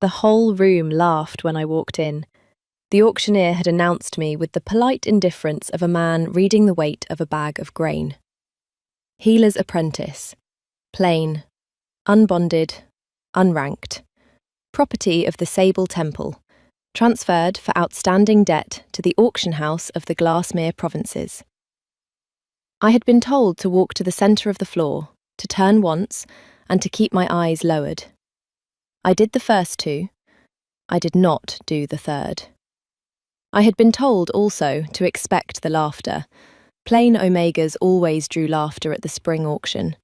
The whole room laughed when I walked in. The auctioneer had announced me with the polite indifference of a man reading the weight of a bag of grain. Healer's apprentice. Plain. Unbonded. Unranked. Property of the Sable Temple. Transferred for outstanding debt to the auction house of the Glassmere provinces. I had been told to walk to the centre of the floor, to turn once, and to keep my eyes lowered. I did the first two. I did not do the third. I had been told also to expect the laughter. Plain Omegas always drew laughter at the spring auction.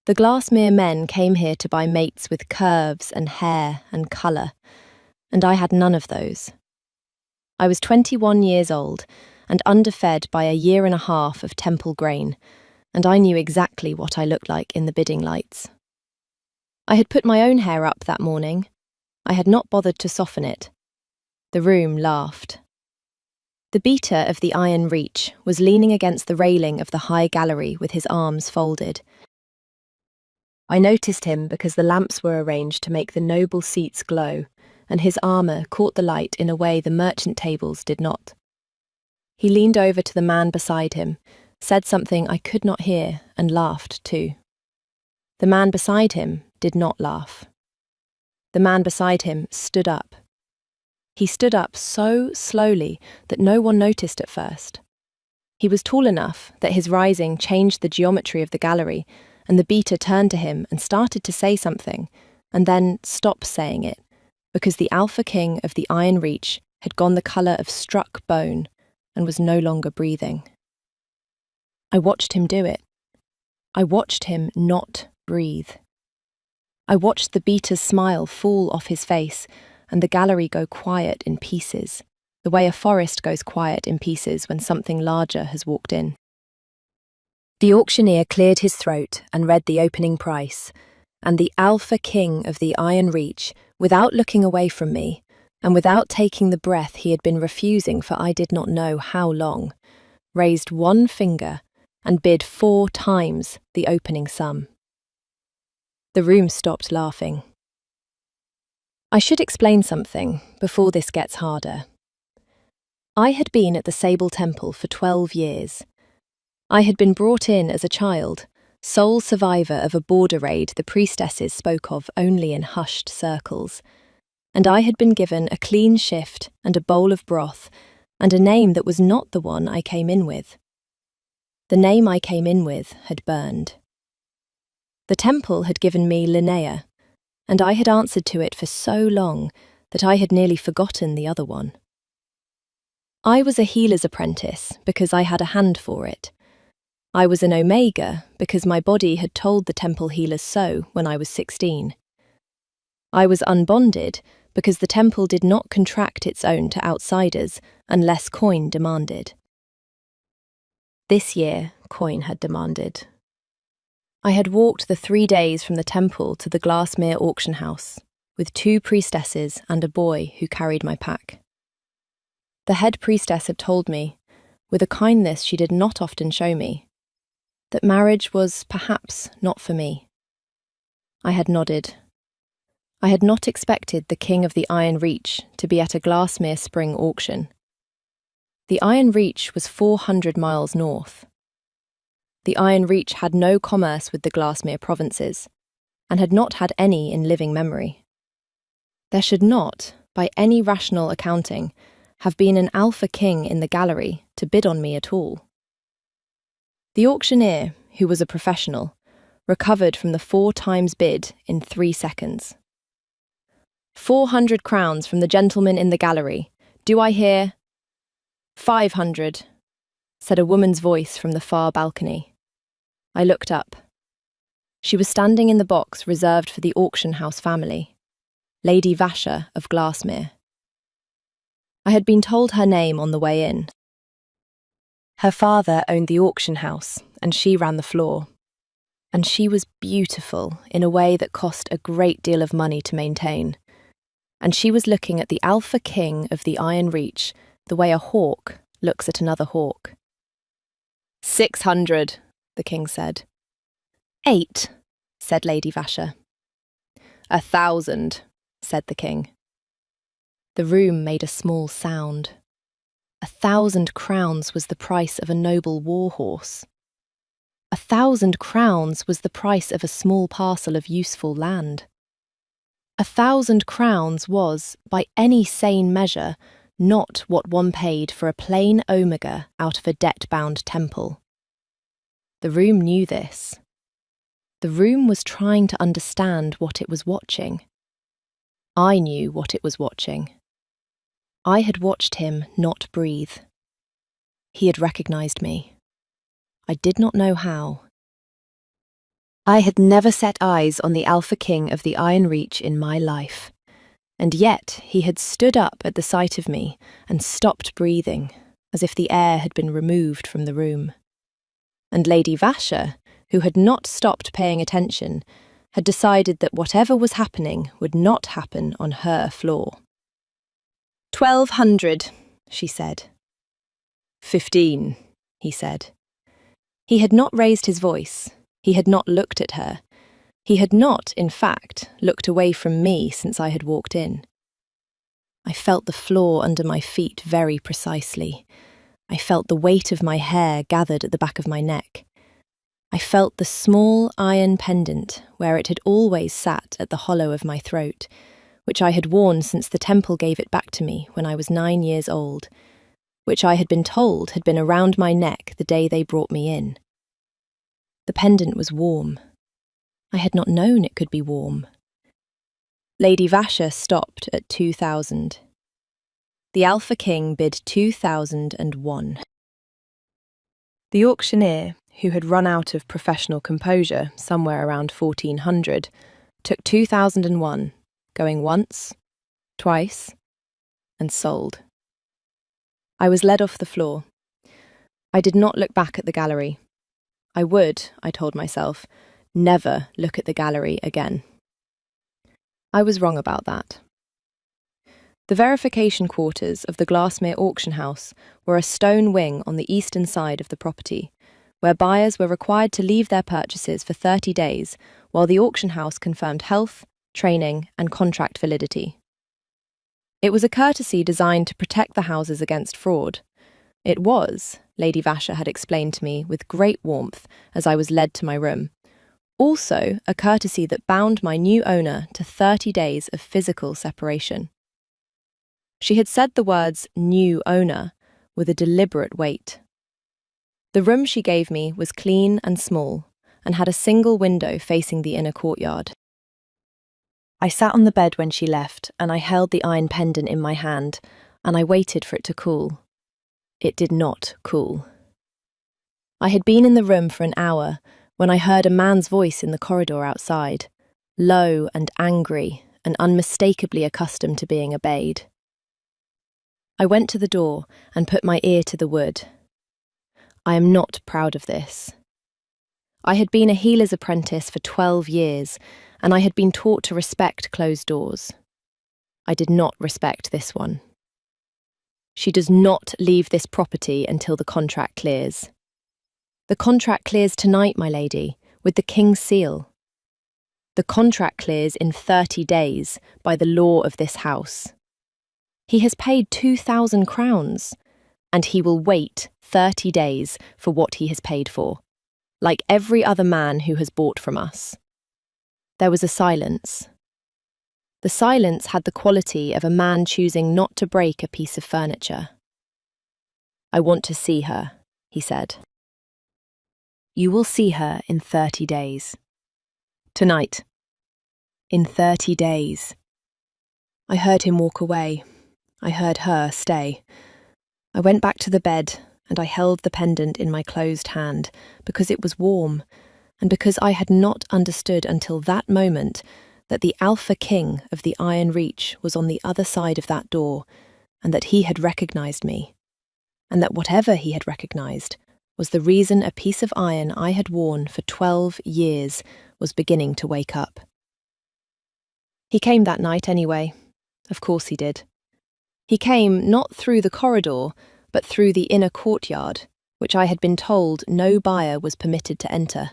The Glassmere men came here to buy mates with curves and hair and colour, and I had none of those. I was 21 years old and underfed by a year and a half of temple grain, and I knew exactly what I looked like in the bidding lights. I had put my own hair up that morning. I had not bothered to soften it. The room laughed. The beater of the Iron Reach was leaning against the railing of the high gallery with his arms folded. I noticed him because the lamps were arranged to make the noble seats glow, and his armour caught the light in a way the merchant tables did not. He leaned over to the man beside him, said something I could not hear, and laughed too. The man beside him did not laugh. The man beside him stood up. He stood up so slowly that no one noticed at first. He was tall enough that his rising changed the geometry of the gallery, and the beater turned to him and started to say something, and then stopped saying it, because the Alpha King of the Iron Reach had gone the colour of struck bone and was no longer breathing. I watched him do it. I watched him not breathe. I watched the beater's smile fall off his face and the gallery go quiet in pieces, the way a forest goes quiet in pieces when something larger has walked in. The auctioneer cleared his throat and read the opening price, and the Alpha King of the Iron Reach, without looking away from me, and without taking the breath he had been refusing for I did not know how long, raised one finger and bid 4 times the opening sum. The room stopped laughing. I should explain something before this gets harder. I had been at the Sable Temple for 12 years. I had been brought in as a child, sole survivor of a border raid the priestesses spoke of only in hushed circles, and I had been given a clean shift and a bowl of broth, and a name that was not the one I came in with. The name I came in with had burned. The temple had given me Linnea, and I had answered to it for so long that I had nearly forgotten the other one. I was a healer's apprentice because I had a hand for it. I was an Omega because my body had told the temple healers so when I was 16. I was unbonded because the temple did not contract its own to outsiders unless coin demanded. This year, coin had demanded. I had walked the 3 days from the temple to the Glassmere auction house, with 2 priestesses and a boy who carried my pack. The head priestess had told me, with a kindness she did not often show me, that marriage was perhaps not for me. I had nodded. I had not expected the King of the Iron Reach to be at a Glassmere spring auction. The Iron Reach was 400 miles north. The Iron Reach had no commerce with the Glassmere provinces, and had not had any in living memory. There should not, by any rational accounting, have been an Alpha King in the gallery to bid on me at all. The auctioneer, who was a professional, recovered from the 4 times bid in 3 seconds. 400 crowns from the gentleman in the gallery. Do I hear? 500, said a woman's voice from the far balcony. I looked up. She was standing in the box reserved for the auction house family, Lady Vasher of Glassmere. I had been told her name on the way in. Her father owned the auction house, and she ran the floor. And she was beautiful in a way that cost a great deal of money to maintain. And she was looking at the Alpha King of the Iron Reach the way a hawk looks at another hawk. 600, the king said. 8, said Lady Vasher. 1,000, said the king. The room made a small sound. 1,000 crowns was the price of a noble war horse. 1,000 crowns was the price of a small parcel of useful land. 1,000 crowns was, by any sane measure, not what one paid for a plain omega out of a debt-bound temple. The room knew this. The room was trying to understand what it was watching. I knew what it was watching. I had watched him not breathe. He had recognized me. I did not know how. I had never set eyes on the Alpha King of the Iron Reach in my life, and yet he had stood up at the sight of me and stopped breathing, as if the air had been removed from the room. And Lady Vasher, who had not stopped paying attention, had decided that whatever was happening would not happen on her floor. 1,200, she said. 15, he said. He had not raised his voice. He had not looked at her. He had not, in fact, looked away from me since I had walked in. I felt the floor under my feet very precisely. I felt the weight of my hair gathered at the back of my neck. I felt the small iron pendant where it had always sat at the hollow of my throat, which I had worn since the temple gave it back to me when I was 9 years old, which I had been told had been around my neck the day they brought me in. The pendant was warm. I had not known it could be warm. Lady Vasher stopped at 2,000. The Alpha King bid 2,001. The auctioneer, who had run out of professional composure somewhere around 1400, took 2,001, going once, twice, and sold. I was led off the floor. I did not look back at the gallery. I would, I told myself, never look at the gallery again. I was wrong about that. The verification quarters of the Glassmere auction house were a stone wing on the eastern side of the property, where buyers were required to leave their purchases for 30 days while the auction house confirmed health, training, and contract validity. It was a courtesy designed to protect the houses against fraud. It was, Lady Vasher had explained to me with great warmth as I was led to my room, also a courtesy that bound my new owner to 30 days of physical separation. She had said the words new owner with a deliberate weight. The room she gave me was clean and small and had a single window facing the inner courtyard. I sat on the bed when she left and I held the iron pendant in my hand and I waited for it to cool. It did not cool. I had been in the room for an hour when I heard a man's voice in the corridor outside, low and angry and unmistakably accustomed to being obeyed. I went to the door and put my ear to the wood. I am not proud of this. I had been a healer's apprentice for 12 years, and I had been taught to respect closed doors. I did not respect this one. She does not leave this property until the contract clears. The contract clears tonight, my lady, with the King's seal. The contract clears in 30 days by the law of this house. He has paid 2,000 crowns, and he will wait 30 days for what he has paid for, like every other man who has bought from us. There was a silence. The silence had the quality of a man choosing not to break a piece of furniture. I want to see her, he said. You will see her in 30 days. Tonight. In 30 days. I heard him walk away. I heard her stay. I went back to the bed and I held the pendant in my closed hand because it was warm and because I had not understood until that moment that the Alpha King of the Iron Reach was on the other side of that door and that he had recognized me, and that whatever he had recognized was the reason a piece of iron I had worn for 12 years was beginning to wake up. He came that night anyway. Of course he did. He came not through the corridor, but through the inner courtyard, which I had been told no buyer was permitted to enter.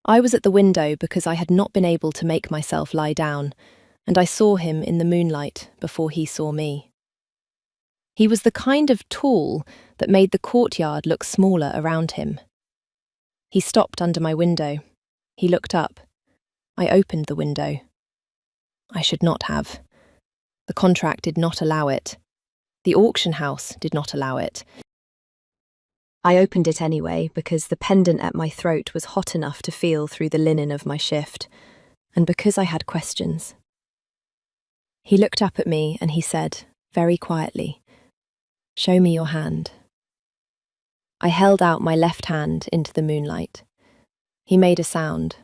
I was at the window because I had not been able to make myself lie down, and I saw him in the moonlight before he saw me. He was the kind of tall that made the courtyard look smaller around him. He stopped under my window. He looked up. I opened the window. I should not have. The contract did not allow it. The auction house did not allow it. I opened it anyway because the pendant at my throat was hot enough to feel through the linen of my shift, and because I had questions. He looked up at me and he said, very quietly, "Show me your hand." I held out my left hand into the moonlight. He made a sound.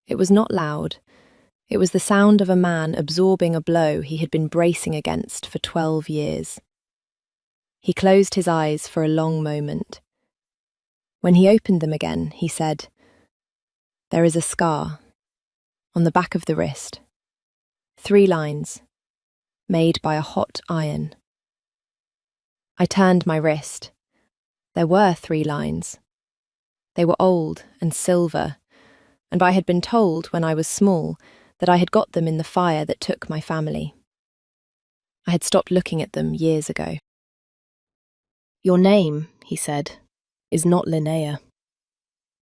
It was not loud. It was the sound of a man absorbing a blow he had been bracing against for 12 years. He closed his eyes for a long moment. When he opened them again, he said, "There is a scar on the back of the wrist. 3 lines, made by a hot iron." I turned my wrist. There were 3 lines. They were old and silver, and I had been told when I was small that I had got them in the fire that took my family. I had stopped looking at them years ago. "Your name," he said, "is not Linnea."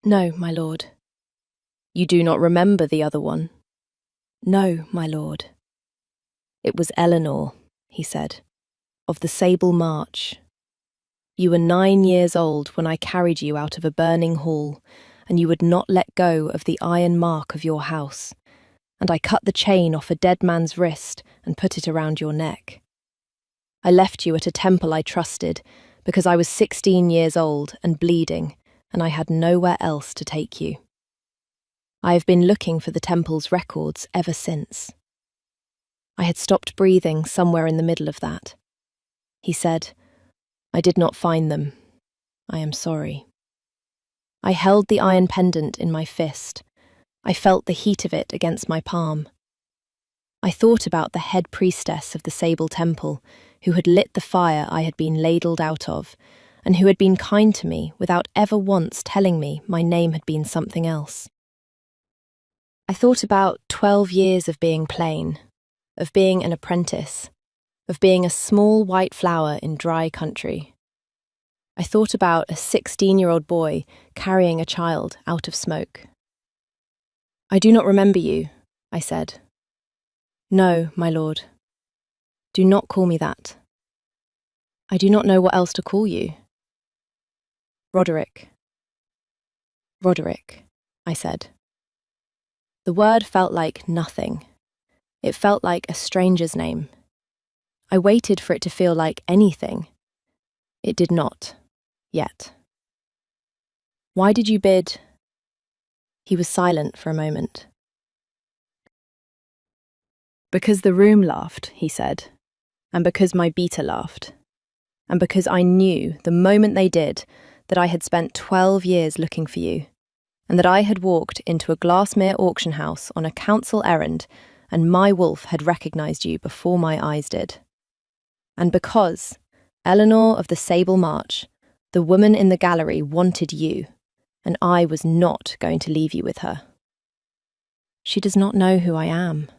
"No, my lord." "You do not remember the other one?" "No, my lord." "It was Eleanor," he said, "of the Sable March. You were 9 years old when I carried you out of a burning hall, and you would not let go of the iron mark of your house, and I cut the chain off a dead man's wrist and put it around your neck. I left you at a temple I trusted, because I was 16 years old and bleeding, and I had nowhere else to take you. I have been looking for the temple's records ever since. I had stopped breathing somewhere in the middle of that." He said, "I did not find them. I am sorry." I held the iron pendant in my fist. I felt the heat of it against my palm. I thought about the head priestess of the Sable Temple, who had lit the fire I had been ladled out of, and who had been kind to me without ever once telling me my name had been something else. I thought about 12 years of being plain, of being an apprentice, of being a small white flower in dry country. I thought about a 16-year-old boy carrying a child out of smoke. "I do not remember you," I said. "No, my lord. Do not call me that. I do not know what else to call you." "Roderick." "Roderick," I said. The word felt like nothing. It felt like a stranger's name. I waited for it to feel like anything. It did not, yet. "Why did you bid—" He was silent for a moment. "Because the room laughed," he said, "and because my beater laughed, and because I knew, the moment they did, that I had spent 12 years looking for you, and that I had walked into a Glassmere auction house on a council errand, and my wolf had recognised you before my eyes did. And because, Eleanor of the Sable March, the woman in the gallery wanted you, and I was not going to leave you with her. She does not know who I am.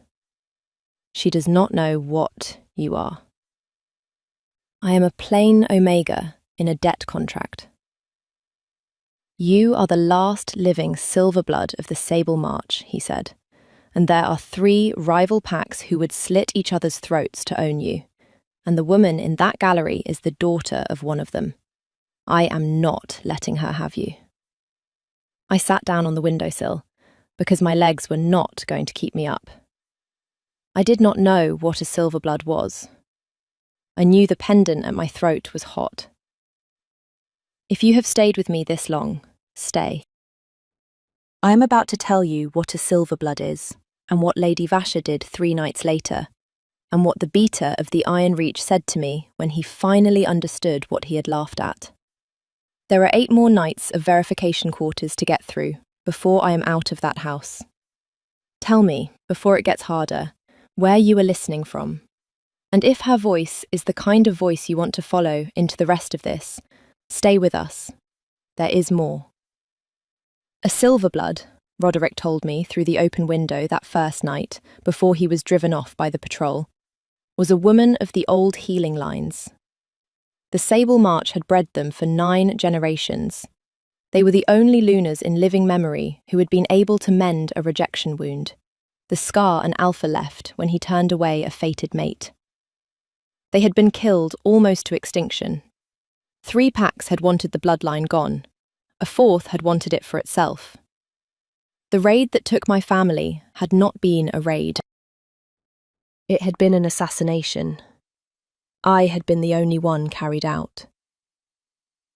She does not know what you are. I am a plain omega in a debt contract. You are the last living silver blood of the Sable March," he said, "and there are 3 rival packs who would slit each other's throats to own you, and the woman in that gallery is the daughter of one of them. I am not letting her have you." I sat down on the windowsill, because my legs were not going to keep me up. I did not know what a silver blood was. I knew the pendant at my throat was hot. If you have stayed with me this long, stay. I am about to tell you what a silver blood is, and what Lady Vasher did 3 nights later, and what the beater of the Iron Reach said to me when he finally understood what he had laughed at. There are 8 more nights of verification quarters to get through before I am out of that house. Tell me, before it gets harder, where you are listening from, and if her voice is the kind of voice you want to follow into the rest of this, stay with us. There is more. A silver blood, Roderick told me through the open window that first night, before he was driven off by the patrol, was a woman of the old healing lines. The Sable March had bred them for 9 generations. They were the only Lunars in living memory who had been able to mend a rejection wound, the scar an alpha left when he turned away a fated mate. They had been killed almost to extinction. 3 packs had wanted the bloodline gone. A 4th had wanted it for itself. The raid that took my family had not been a raid. It had been an assassination. I had been the only one carried out.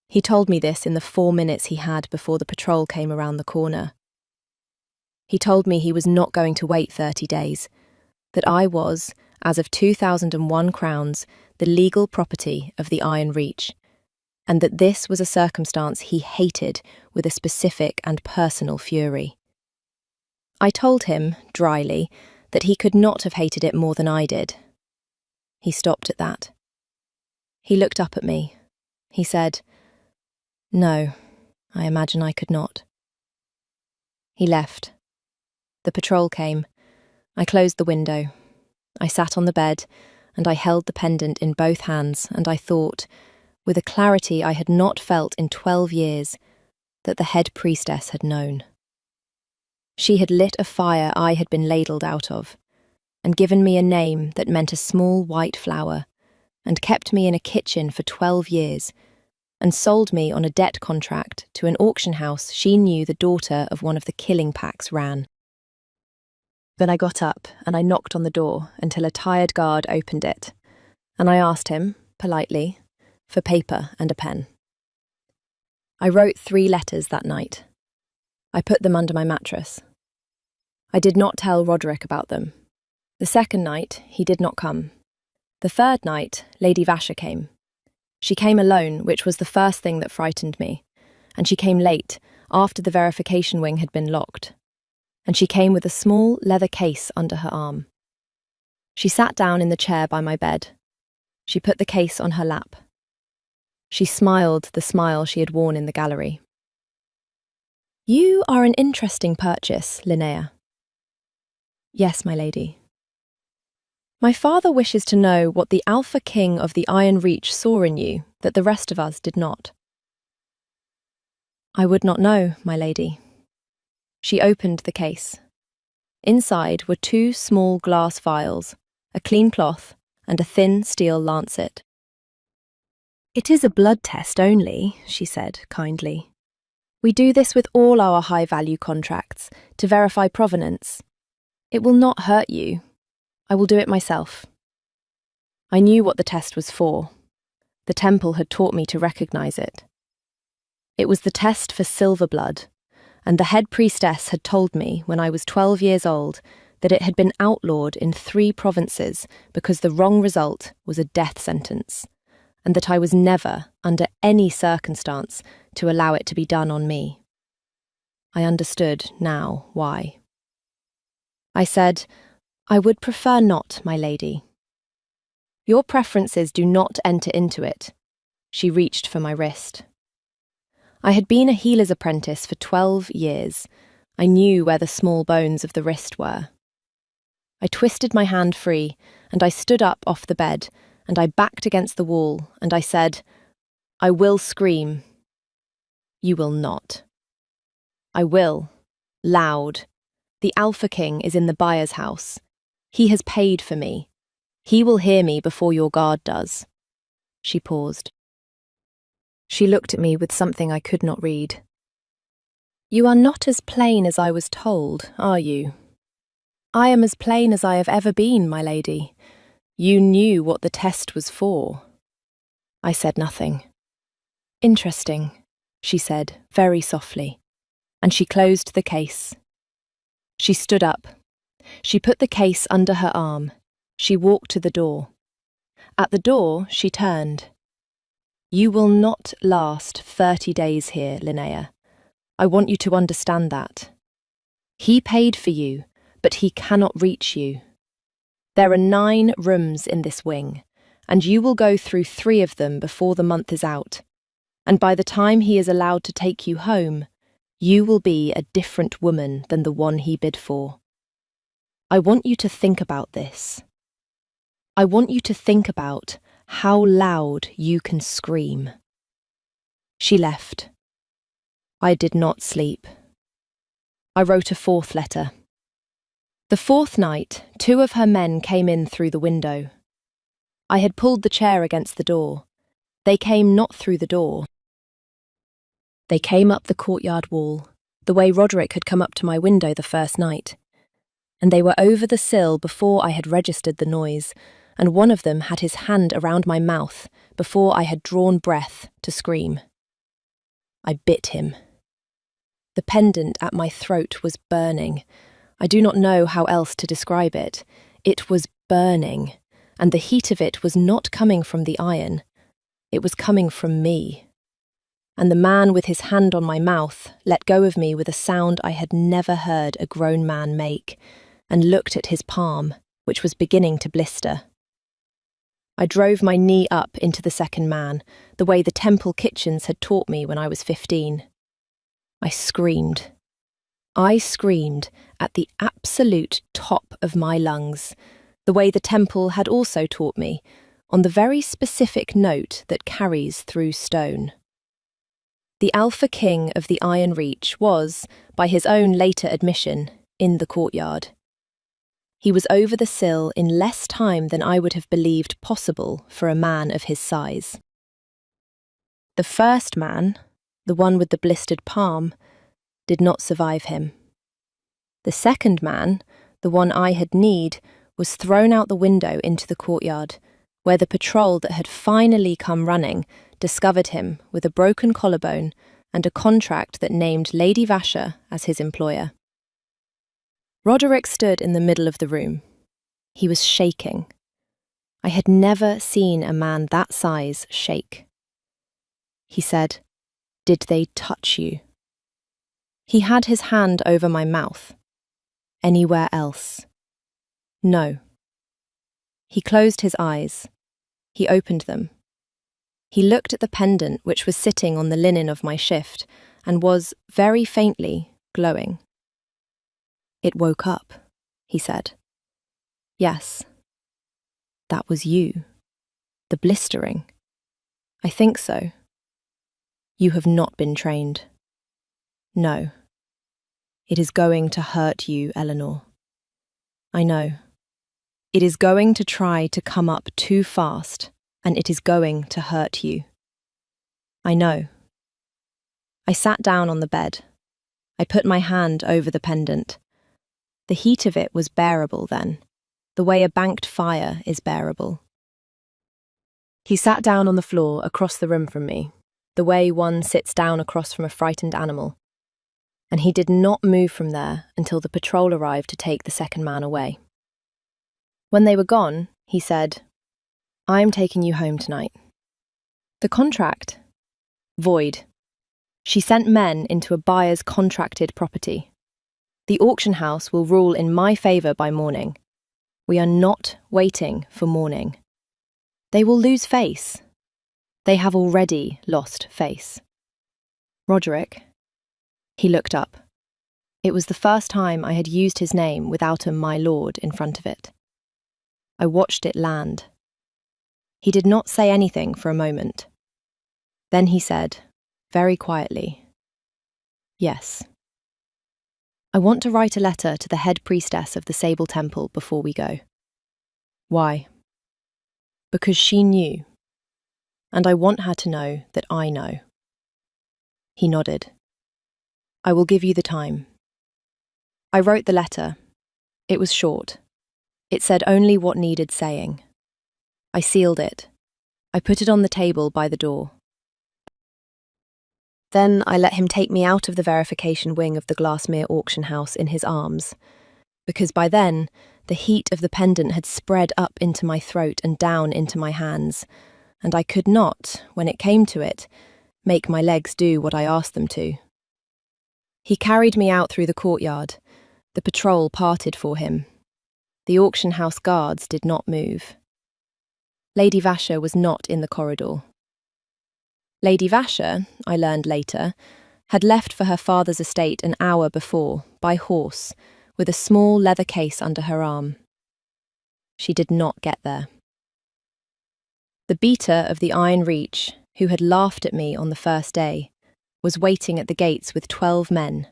He told me this in the 4 minutes he had before the patrol came around the corner. He told me he was not going to wait 30 days, that I was, as of 2001 crowns, the legal property of the Iron Reach, and that this was a circumstance he hated with a specific and personal fury. I told him, dryly, that he could not have hated it more than I did. He stopped at that. He looked up at me. He said, "No, I imagine I could not." He left. The patrol came. I closed the window. I sat on the bed, and I held the pendant in both hands, and I thought, with a clarity I had not felt in 12 years, that the head priestess had known. She had lit a fire I had been ladled out of, and given me a name that meant a small white flower, and kept me in a kitchen for 12 years, and sold me on a debt contract to an auction house she knew the daughter of one of the killing packs ran. Then I got up and I knocked on the door until a tired guard opened it, and I asked him, politely, for paper and a pen. I wrote 3 letters that night. I put them under my mattress. I did not tell Roderick about them. The second night, he did not come. The third night, Lady Vasher came. She came alone, which was the first thing that frightened me, and she came late, after the verification wing had been locked. And she came with a small leather case under her arm. She sat down in the chair by my bed. She put the case on her lap. She smiled the smile she had worn in the gallery. "You are an interesting purchase, Linnea." "Yes, my lady." "My father wishes to know what the Alpha King of the Iron Reach saw in you that the rest of us did not." "I would not know, my lady." She opened the case. Inside were 2 small glass vials, a clean cloth, and a thin steel lancet. "It is a blood test only," she said kindly. "We do this with all our high-value contracts, to verify provenance. It will not hurt you. I will do it myself." I knew what the test was for. The temple had taught me to recognize it. It was the test for silver blood, and the head priestess had told me when I was 12 years old that it had been outlawed in 3 provinces because the wrong result was a death sentence, and that I was never, under any circumstance, to allow it to be done on me. I understood now why. I said, "I would prefer not, my lady." "Your preferences do not enter into it." She reached for my wrist. I had been a healer's apprentice for 12 years. I knew where the small bones of the wrist were. I twisted my hand free, and I stood up off the bed, and I backed against the wall, and I said, "I will scream." "You will not." "I will. Loud. The Alpha King is in the buyer's house. He has paid for me. He will hear me before your guard does." She paused. She looked at me with something I could not read. "You are not as plain as I was told, are you?" "I am as plain as I have ever been, my lady. You knew what the test was for." I said nothing. "Interesting," she said, very softly, and she closed the case. She stood up. She put the case under her arm. She walked to the door. At the door, she turned. "You will not last 30 days here, Linnea. I want you to understand that. He paid for you, but he cannot reach you. There are 9 rooms in this wing, and you will go through 3 of them before the month is out. And by the time he is allowed to take you home, You will be a different woman than the one he bid for. I want you to think about this. I want you to think about how loud you can scream. She left. I did not sleep. I wrote a fourth letter. The fourth night, 2 of her men came in through the window. I had pulled the chair against the door. They came not through the door. They came up the courtyard wall, the way Roderick had come up to my window the first night. And they were over the sill before I had registered the noise, and one of them had his hand around my mouth before I had drawn breath to scream. I bit him. The pendant at my throat was burning. I do not know how else to describe it. It was burning, and the heat of it was not coming from the iron. It was coming from me. And the man with his hand on my mouth let go of me with a sound I had never heard a grown man make, and looked at his palm, which was beginning to blister. I drove my knee up into the second man, the way the temple kitchens had taught me when I was 15. I screamed. I screamed at the absolute top of my lungs, the way the temple had also taught me, on the very specific note that carries through stone. The Alpha King of the Iron Reach was, by his own later admission, in the courtyard. He was over the sill in less time than I would have believed possible for a man of his size. The first man, the one with the blistered palm, did not survive him. The second man, the one I had kneed, was thrown out the window into the courtyard, where the patrol that had finally come running discovered him with a broken collarbone and a contract that named Lady Vasher as his employer. Roderick stood in the middle of the room. He was shaking. I had never seen a man that size shake. He said, "Did they touch you?" He had his hand over my mouth. Anywhere else? No. He closed his eyes. He opened them. He looked at the pendant which was sitting on the linen of my shift and was, very faintly, glowing. "It woke up," he said. "Yes. That was you. The blistering. I think so. You have not been trained. No. It is going to hurt you, Eleanor. I know. It is going to try to come up too fast, and it is going to hurt you. I know." I sat down on the bed. I put my hand over the pendant. The heat of it was bearable then, the way a banked fire is bearable. He sat down on the floor across the room from me, the way one sits down across from a frightened animal, and he did not move from there until the patrol arrived to take the second man away. When they were gone, he said, "I'm taking you home tonight." "The contract?" "Void. She sent men into a buyer's contracted property. The auction house will rule in my favour by morning. We are not waiting for morning. They will lose face. They have already lost face." "Roderick." He looked up. It was the first time I had used his name without a "my lord" in front of it. I watched it land. He did not say anything for a moment. Then he said, very quietly, "Yes. I want to write a letter to the head priestess of the Sable Temple before we go." "Why?" "Because she knew. And I want her to know that I know." He nodded. "I will give you the time." I wrote the letter. It was short. It said only what needed saying. I sealed it. I put it on the table by the door. Then I let him take me out of the verification wing of the Glassmere auction house in his arms, because by then the heat of the pendant had spread up into my throat and down into my hands, and I could not, when it came to it, make my legs do what I asked them to. He carried me out through the courtyard. The patrol parted for him. The auction house guards did not move. Lady Vasher was not in the corridor. Lady Vasher, I learned later, had left for her father's estate an hour before, by horse, with a small leather case under her arm. She did not get there. The beater of the Iron Reach, who had laughed at me on the first day, was waiting at the gates with 12 men,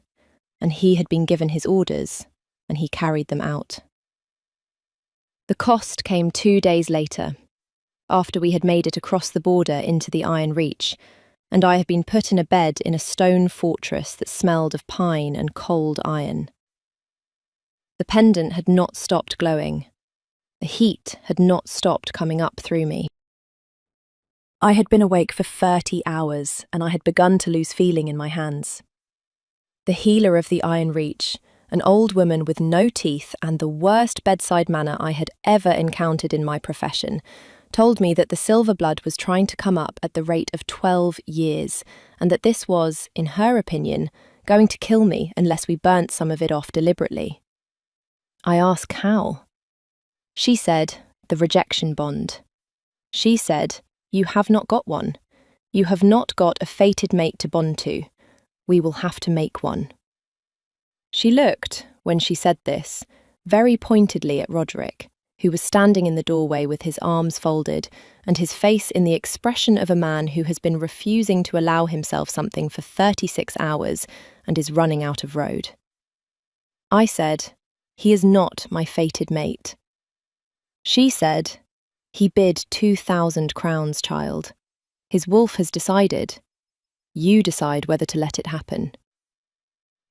and he had been given his orders, and he carried them out. The cost came 2 days later, after we had made it across the border into the Iron Reach, and I had been put in a bed in a stone fortress that smelled of pine and cold iron. The pendant had not stopped glowing. The heat had not stopped coming up through me. I had been awake for 30 hours, and I had begun to lose feeling in my hands. The healer of the Iron Reach, an old woman with no teeth and the worst bedside manner I had ever encountered in my profession, told me that the silver blood was trying to come up at the rate of 12 years, and that this was, in her opinion, going to kill me unless we burnt some of it off deliberately. I asked how. She said, the rejection bond. She said, you have not got one. You have not got a fated mate to bond to. We will have to make one. She looked, when she said this, very pointedly at Roderick, who was standing in the doorway with his arms folded and his face in the expression of a man who has been refusing to allow himself something for 36 hours and is running out of road. I said, he is not my fated mate. She said, he bid 2,000 crowns, child. His wolf has decided. You decide whether to let it happen.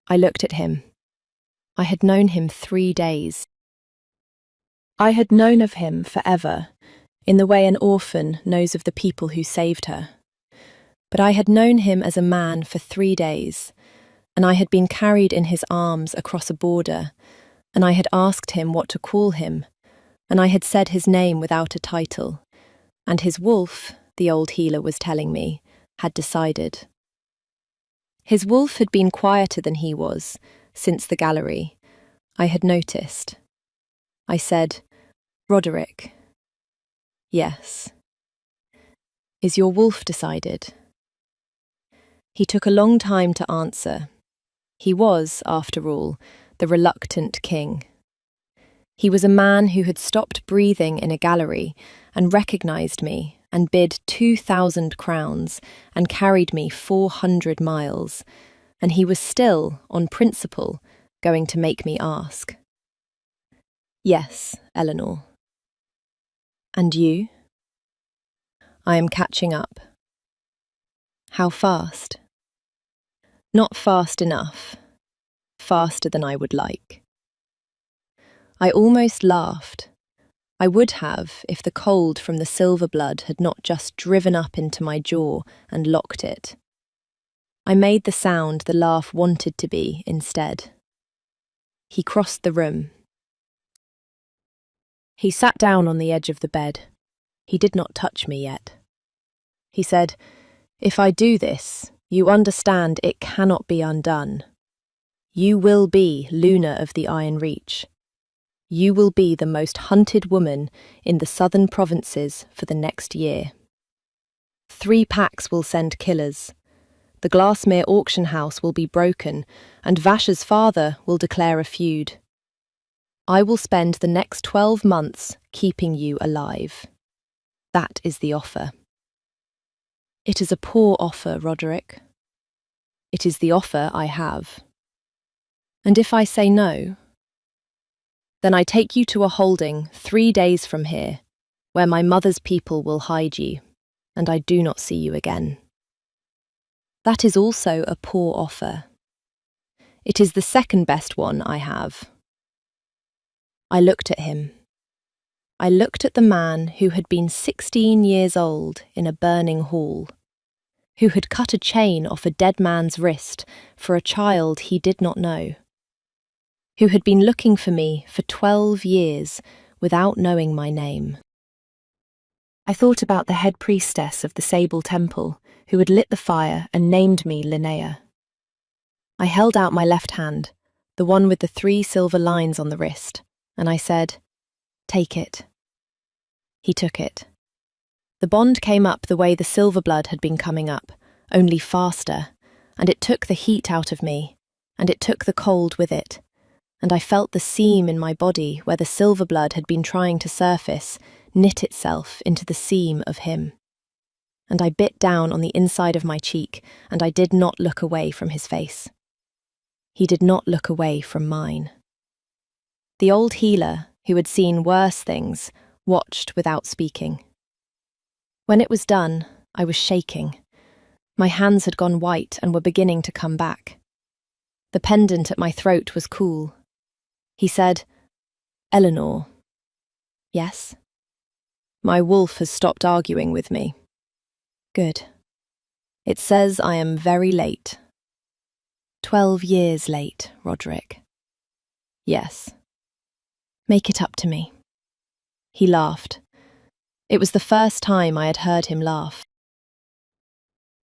I looked at him. I had known him 3 days. I had known of him forever, in the way an orphan knows of the people who saved her. But I had known him as a man for 3 days, and I had been carried in his arms across a border, and I had asked him what to call him, and I had said his name without a title, and his wolf, the old healer was telling me, had decided. His wolf had been quieter than he was, since the gallery. I had noticed. I said, Roderick. Yes. Is your wolf decided? He took a long time to answer. He was, after all, the reluctant king. He was a man who had stopped breathing in a gallery and recognised me and bid 2,000 crowns and carried me 400 miles, and he was still, on principle, going to make me ask. Yes, Eleanor. And you? I am catching up. How fast? Not fast enough. Faster than I would like. I almost laughed. I would have if the cold from the silver blood had not just driven up into my jaw and locked it. I made the sound the laugh wanted to be instead. He crossed the room. He sat down on the edge of the bed. He did not touch me yet. He said, If I do this, you understand it cannot be undone. You will be Luna of the Iron Reach. You will be the most hunted woman in the southern provinces for the next year. 3 packs will send killers. The Glassmere auction house will be broken, and Vasha's father will declare a feud. I will spend the next 12 months keeping you alive. That is the offer. It is a poor offer, Roderick. It is the offer I have. And if I say no, then I take you to a holding 3 days from here, where my mother's people will hide you, and I do not see you again. That is also a poor offer. It is the second best one I have. I looked at him. I looked at the man who had been 16 years old in a burning hall, who had cut a chain off a dead man's wrist for a child he did not know, who had been looking for me for 12 years without knowing my name. I thought about the head priestess of the Sable Temple who had lit the fire and named me Linnea. I held out my left hand, the one with the 3 silver lines on the wrist, and I said, Take it. He took it. The bond came up the way the silver blood had been coming up, only faster, and it took the heat out of me, and it took the cold with it, and I felt the seam in my body where the silver blood had been trying to surface knit itself into the seam of him. And I bit down on the inside of my cheek, and I did not look away from his face. He did not look away from mine. The old healer, who had seen worse things, watched without speaking. When it was done, I was shaking. My hands had gone white and were beginning to come back. The pendant at my throat was cool. He said, "Eleanor." "Yes?" "My wolf has stopped arguing with me." "Good. It says I am very late." 12 years late, Roderick." "Yes." "Make it up to me." He laughed. It was the first time I had heard him laugh.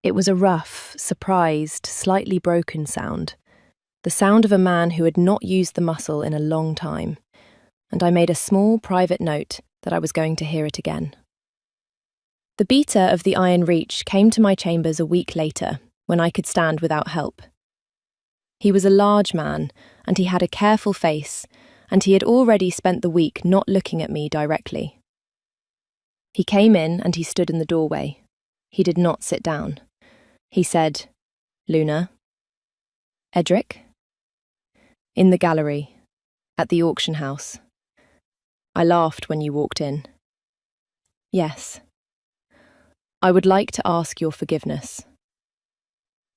It was a rough, surprised, slightly broken sound, the sound of a man who had not used the muscle in a long time, and I made a small private note that I was going to hear it again. The beater of the Iron Reach came to my chambers a week later, when I could stand without help. He was a large man, and he had a careful face, and he had already spent the week not looking at me directly. He came in and he stood in the doorway. He did not sit down. He said, "Luna." "Edric?" "In the gallery, at the auction house. I laughed when you walked in." "Yes." "I would like to ask your forgiveness."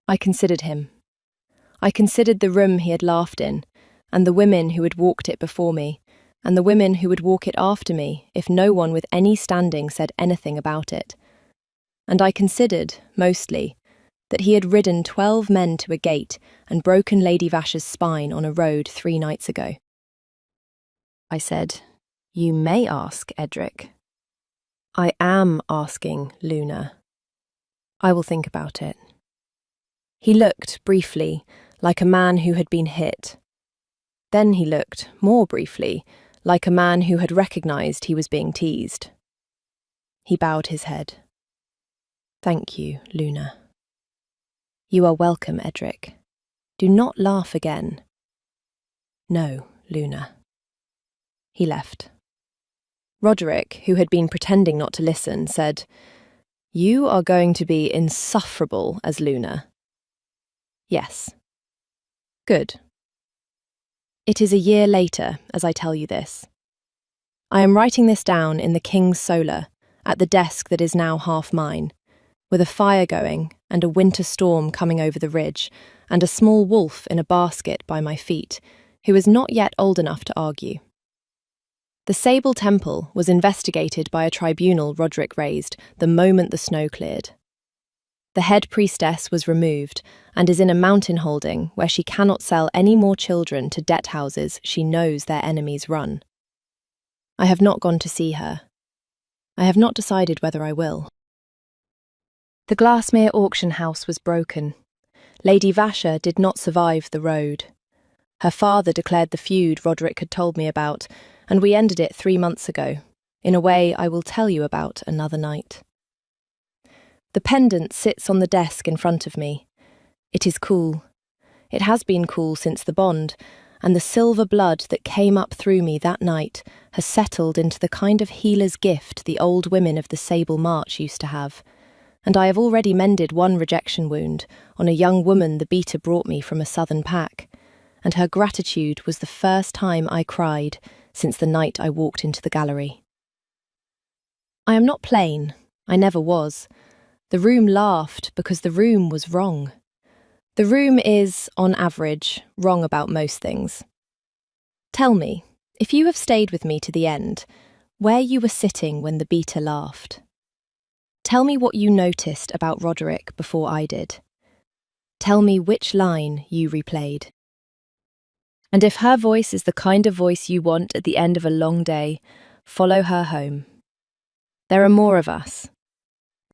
I considered him. I considered the room he had laughed in, and the women who had walked it before me, and the women who would walk it after me if no one with any standing said anything about it. And I considered, mostly, that he had ridden 12 men to a gate and broken Lady Vash's spine on a road 3 nights ago. I said, "You may ask, Edric." "I am asking, Luna. I will think about it." He looked, briefly, like a man who had been hit. Then he looked, more briefly, like a man who had recognised he was being teased. He bowed his head. "Thank you, Luna." "You are welcome, Edric. Do not laugh again." "No, Luna." He left. Roderick, who had been pretending not to listen, said, "You are going to be insufferable as Luna." "Yes." "Good." It is a year later, as I tell you this. I am writing this down in the King's Solar, at the desk that is now half mine, with a fire going and a winter storm coming over the ridge, and a small wolf in a basket by my feet, who is not yet old enough to argue. The Sable Temple was investigated by a tribunal Roderick raised the moment the snow cleared. The head priestess was removed and is in a mountain holding where she cannot sell any more children to debt houses she knows their enemies run. I have not gone to see her. I have not decided whether I will. The Glassmere auction house was broken. Lady Vasha did not survive the road. Her father declared the feud Roderick had told me about, and we ended it 3 months ago, in a way I will tell you about another night. The pendant sits on the desk in front of me. It is cool. It has been cool since the bond, and the silver blood that came up through me that night has settled into the kind of healer's gift the old women of the Sable March used to have, and I have already mended one rejection wound on a young woman the beater brought me from a southern pack, and her gratitude was the first time I cried since the night I walked into the gallery. I am not plain. I never was. The room laughed because the room was wrong. The room is, on average, wrong about most things. Tell me, if you have stayed with me to the end, where you were sitting when the beater laughed. Tell me what you noticed about Roderick before I did. Tell me which line you replayed. And if her voice is the kind of voice you want at the end of a long day, follow her home. There are more of us,